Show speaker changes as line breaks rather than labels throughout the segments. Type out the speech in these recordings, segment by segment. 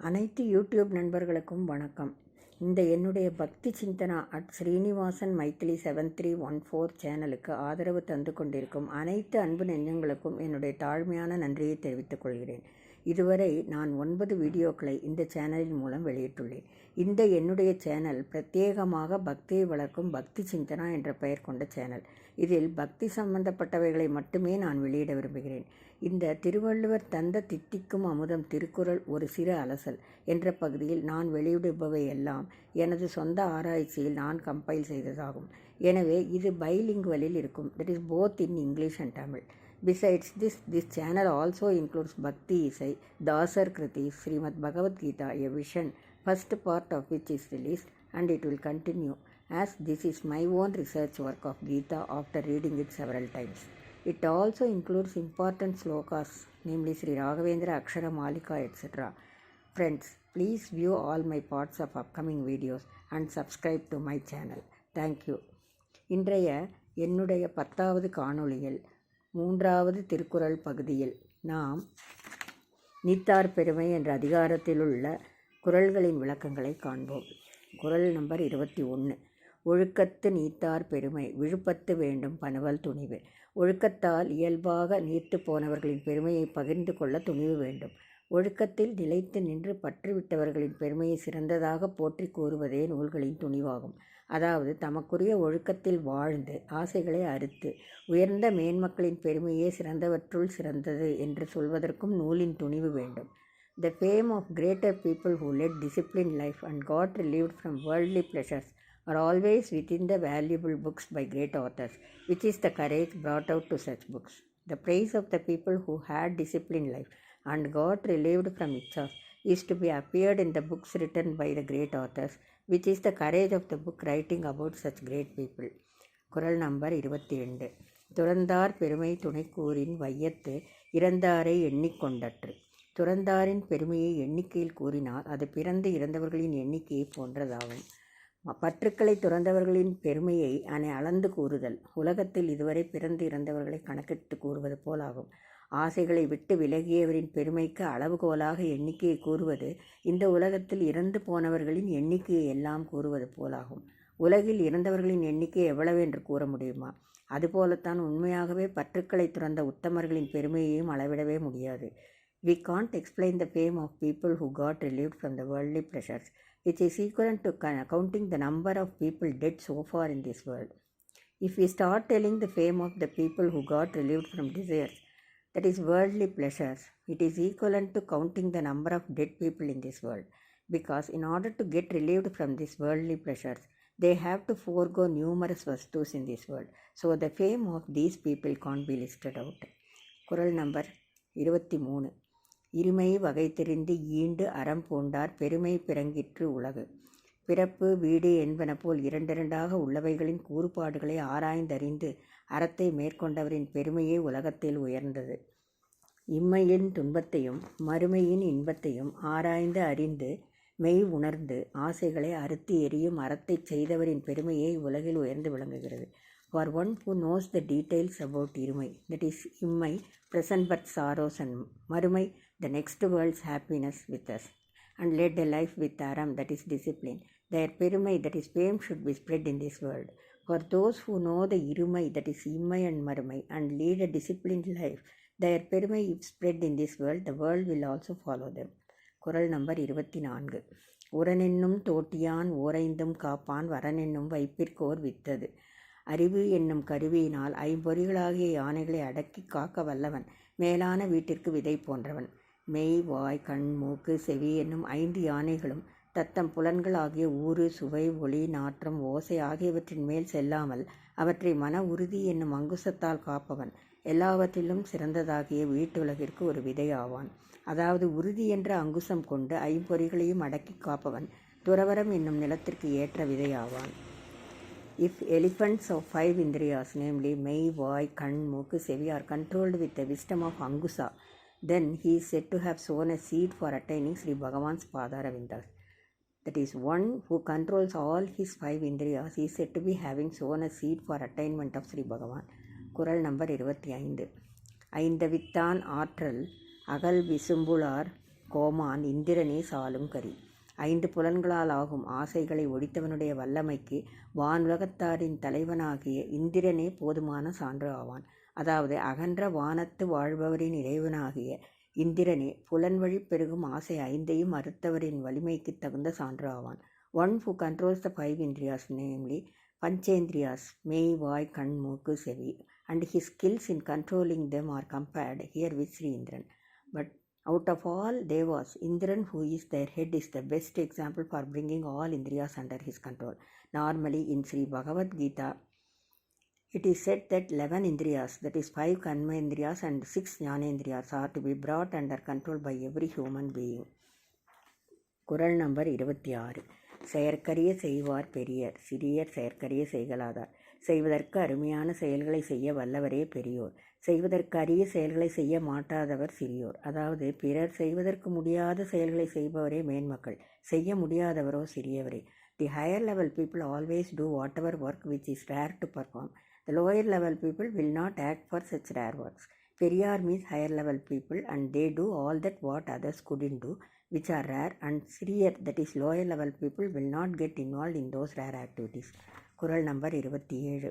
அனைத்து யூடியூப் நண்பர்களுக்கும் வணக்கம். இந்த என்னுடைய பக்தி சிந்தனா @ஸ்ரீனிவாசன் மைத்திலி 7314 சேனலுக்கு ஆதரவு தந்து கொண்டிருக்கும் அனைத்து அன்பு நெஞ்சங்களுக்கும் என்னுடைய தாழ்மையான நன்றியை தெரிவித்துக் கொள்கிறேன். இதுவரை நான் 9 வீடியோக்களை இந்த சேனலின் மூலம் வெளியிட்டுள்ளேன். இந்த என்னுடைய சேனல் பிரத்யேகமாக பக்தியை வளர்க்கும் பக்தி சிந்தனா என்ற பெயர் கொண்ட சேனல். இதில் பக்தி சம்பந்தப்பட்டவைகளை மட்டுமே நான் வெளியிட விரும்புகிறேன். இந்த திருவள்ளுவர் தந்த தித்திக்கும் அமுதம் திருக்குறள் ஒரு சிறு அலசல் என்ற பகுதியில் நான் வெளியிடுபவை எல்லாம் எனது சொந்த ஆராய்ச்சியில் நான் கம்பைல் செய்ததாகும். எனவே இது பைலிங்குவலில் இருக்கும். That is both in English and Tamil. Besides this channel also includes Bhakti Isai, Dasar Kriti, Srimad Bhagavad Gita, a vision, first part of which is released, and it will continue as this is my own research work of Gita after reading it several times. It also includes important slokas, namely Sri Raghavendra Akshara Malika, etc. Friends, please view all my parts of upcoming videos and subscribe to my channel. Thank you. இன்றைய என்னுடைய 10வது காணொளியில் 3வது திருக்குறள் பகுதியில் நாம் நீத்தார் பெருமை என்ற அதிகாரத்தில் உள்ள குறள்களின் விளக்கங்களை காண்போம். குறள் நம்பர் 21. ஒழுக்கத்து நீத்தார் பெருமை விழுப்பத்து வேண்டும் பனுவல் துணிவு. ஒழுக்கத்தால் இயல்பாக நீர்த்து போனவர்களின் பெருமையை பகிர்ந்து கொள்ள துணிவு வேண்டும். ஒழுக்கத்தில் நிலைத்து நின்று பற்றுவிட்டவர்களின் பெருமையை சிறந்ததாக போற்றி கூறுவதே நூல்களின் துணிவாகும். அதாவது தமக்குரிய ஒழுக்கத்தில் வாழ்ந்து ஆசைகளை அறுத்து உயர்ந்த மேன்மக்களின் பெருமையே சிறந்தவற்றுள் சிறந்தது என்று சொல்வதற்கும் நூலின் துணிவு வேண்டும். The fame of greater people who led disciplined life and got relieved from worldly pleasures are always within the valuable books by great authors, which is the courage brought out to such books. The praise of the people who had disciplined life and got relieved from itself is to be appeared in the books written by the great authors, which is the courage of the book writing about such great people. குறள் number 22. துறந்தார் பெருமை துணைக்கூறின் வையத்து இறந்தாரை எண்ணிக்கொண்டற்று. துறந்தாரின் பெருமையை எண்ணிக்கையில் கூறினால் அது பிறந்து இறந்தவர்களின் எண்ணிக்கையை போன்றதாகும். பற்றுக்களை துறந்தவர்களின் பெருமையை அளந்து கூறுதல் உலகத்தில் இதுவரை பிறந்து இறந்தவர்களை கணக்கிட்டு கூறுவது போலாகும். ஆசைகளை விட்டு விலகியவரின் பெருமைக்கு அளவுகோலாக எண்ணிக்கையை கூறுவது இந்த உலகத்தில் இறந்து போனவர்களின் எண்ணிக்கையை எல்லாம் கூறுவது போலாகும். உலகில் இறந்தவர்களின் எண்ணிக்கை எவ்வளவென்று கூற முடியுமா? அதுபோலத்தான் உண்மையாகவே பற்றுக்களை துறந்த உத்தமர்களின் பெருமையையும் அளவிடவே முடியாது. We can't explain the fame of people who got relieved from the worldly pleasures, which is equivalent to counting the number of people dead so far in this world. If we start telling the fame of the people who got relieved from desires, that is worldly pleasures, it is equivalent to counting the number of dead people in this world, because in order to get relieved from these worldly pleasures, they have to forego numerous vastus in this world. So the fame of these people can't be listed out. குறள் number 23. இருமை வகை தெரிந்து ஈண்டு அறம் பூண்டார் பெருமை பிறங்கிற்று உலகு. பிறப்பு வீடு என்பன போல் இரண்டிரண்டாக உள்ளவைகளின் கூறுபாடுகளை ஆராய்ந்தறிந்து அறத்தை மேற்கொண்டவரின் பெருமையே உலகத்தில் உயர்ந்தது. இம்மையின் துன்பத்தையும் மறுமையின் இன்பத்தையும் ஆராய்ந்து அறிந்து மெய் உணர்ந்து ஆசைகளை அறுத்து எரியும் அறத்தை செய்தவரின் பெருமையே உலகில் உயர்ந்து விளங்குகிறது. For one who knows the details about இருமை, that is இம்மை, present birth sorrows, and மறுமை, the next world's happiness with us, and led a life with aram, that is discipline, their பெருமை, that is fame, should be spread in this world. For those who know the இருமை, that is இம்மை and மறுமை, and lead a disciplined life, their பெருமை if spread in this world, the world will also follow them. குறள் number 24. உரனென்னும் தோட்டியான் ஓரைந்தும் காப்பான் வரனென்னும் வைப்பிற்கோர் வித்தது. அறிவு என்னும் கருவியினால் ஐம்பொறிகளாகிய யானைகளை அடக்கி காக்க வல்லவன் மேலான வீட்டிற்கு விதை போன்றவன். மெய் வாய் கண் மூக்கு செவி என்னும் 5 யானைகளும் தத்தம் புலன்கள் ஆகிய ஊறு சுவை ஒளி நாற்றம் ஓசை ஆகியவற்றின் மேல் செல்லாமல் அவற்றை மன உறுதி என்னும் அங்குசத்தால் காப்பவன் எல்லாவற்றிலும் சிறந்ததாகிய வீட்டுலகிற்கு ஒரு விதை ஆவான். அதாவது உறுதி என்ற அங்குசம் கொண்டு ஐம்பொறிகளையும் அடக்கி காப்பவன் துறவரம் என்னும் நிலத்திற்கு ஏற்ற விதை ஆவான். If elephants of 5 indriyas, namely மெய் வாய் கண் மூக்கு செவி, are controlled with the wisdom of Angusa, then he is said to have sown a seed for attaining Sri Bhagavan's Padaravindas. That is, one who controls all his 5 indriyas is said to be having sown a seed for attainment of Sri Bhagavan. குறள் number 25. ஐந்தவித்தான் ஆற்றல் அகல் விசும்புளார் கோமான் இந்திரனே சாலும் கரி. 5 புலன்களால் ஆகும் ஆசைகளை ஒழித்தவனுடைய வல்லமைக்கு வானுலகத்தாரின் தலைவனாகிய இந்திரனே போதுமான சான்று ஆவான். அதாவது அகன்ற வானத்து வாழ்பவரின் இறைவனாகிய இந்திரனே புலன்வழி பெருகும் ஆசை 5ஐயும் அறுத்தவரின் வலிமைக்கு தகுந்த சான்று ஆவான். One who controls the 5 indriyas, namely Panchendriyas, மெய், வாய், கண், மூக்கு, செவி, and his skills in controlling them are compared here with Sri Indran. But out of all devas, Indran, who is their head, is the best example for bringing all indriyas under his control. Normally, in Sri Bhagavad Gita, it is said that 11 indriyas, that is 5 karmendriyas and 6 jnanendriyas, are to be brought under control by every human being. குறள் number 26. செயற்கரிய செய்வார் பெரியர், சிறியர் செயற்கரிய செய்கலாதார். செய்வதற்கு அருமையான செயல்களை செய்ய வல்லவரே பெரியோர், செய்வதற்கு அரிய செயல்களை செய்ய மாட்டாதவர் சிறியோர். அதாவது பிறர் செய்வதற்கு முடியாத செயல்களை செய்பவரே மேன்மக்கள், செய்ய முடியாதவரோ சிறியவரே. The higher level people always do whatever work which is rare to perform. The lower level people will not act for such rare works. Periyar means higher level people, and they do all that what others couldn't do, which are rare, and Siriyar, that is lower level people, will not get involved in those rare activities. குறள் number 27.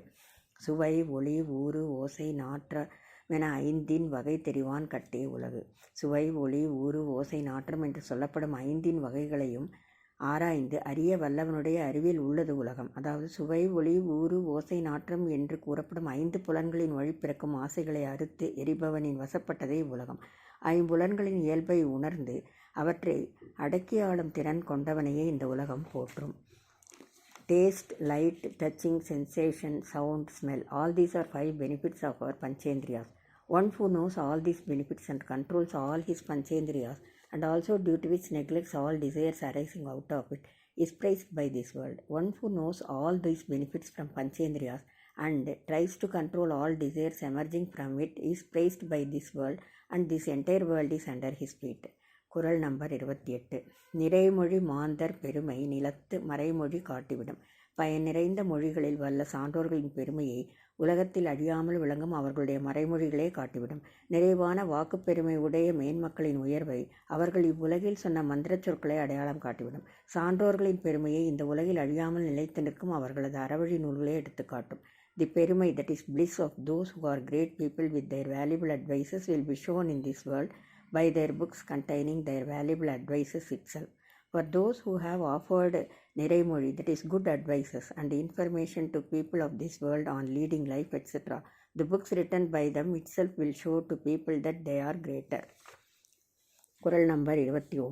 சுவை, ஒளி, ஊறு, ஓசை, நாற்றமென 5 வகை தெரிவான் கட்டே உலகு. சுவை, ஒளி, ஊறு, ஓசை, நாற்றம் என்று சொல்லப்படும் 5 வகைகளையும் ஆராய்ந்து அறிய வல்லவனுடைய அறிவில் உள்ளது உலகம். அதாவது சுவை, ஒளி, ஊறு, ஓசை, நாற்றம் என்று கூறப்படும் 5 புலன்களின் வழி பிறக்கும் ஆசைகளை அறுத்து எரிபவனின் வசப்பட்டதே உலகம். 5 இயல்பை உணர்ந்து அவற்றை அடக்கி ஆளும் திறன் கொண்டவனையே இந்த உலகம் போற்றும். Taste, light, touching, sensation, sound, smell, all these are 5 benefits of our Panchendriyas. One who knows all these benefits and controls all his Panchendriyas, and also due to which neglects all desires arising out of it, is praised by this world. One who knows all these benefits from Panchendriyas and tries to control all desires emerging from it is praised by this world, and this entire world is under his feet. குறள் number 28. நிறைமொழி மாந்தர் பெருமை நிலத்து மறைமொழி காட்டிவிடும். பயன் நிறைந்த மொழிகளில் வல்ல சான்றோர்களின் பெருமையை உலகத்தில் அழியாமல் விளங்கும் அவர்களுடைய மறைமொழிகளே காட்டிவிடும். நிறைவான வாக்குப்பெருமை உடைய மேன்மக்களின் உயர்வை அவர்கள் இவ்வுலகில் சொன்ன மந்திர சொற்களை அடையாளம் காட்டிவிடும். சான்றோர்களின் பெருமையை இந்த உலகில் அழியாமல் நிலைத்து நிற்கும் அவர்களது அறவழி நூல்களே எடுத்துக்காட்டும். The பெருமை, that is bliss of those who are great people with their valuable advices, will be shown in this world by their books containing their valuable advices itself. For those who have offered Niraimozhi, that is good advices and information to people of this world on leading life, etc., the books written by them itself will show to people that they are greater. குறள் number 29.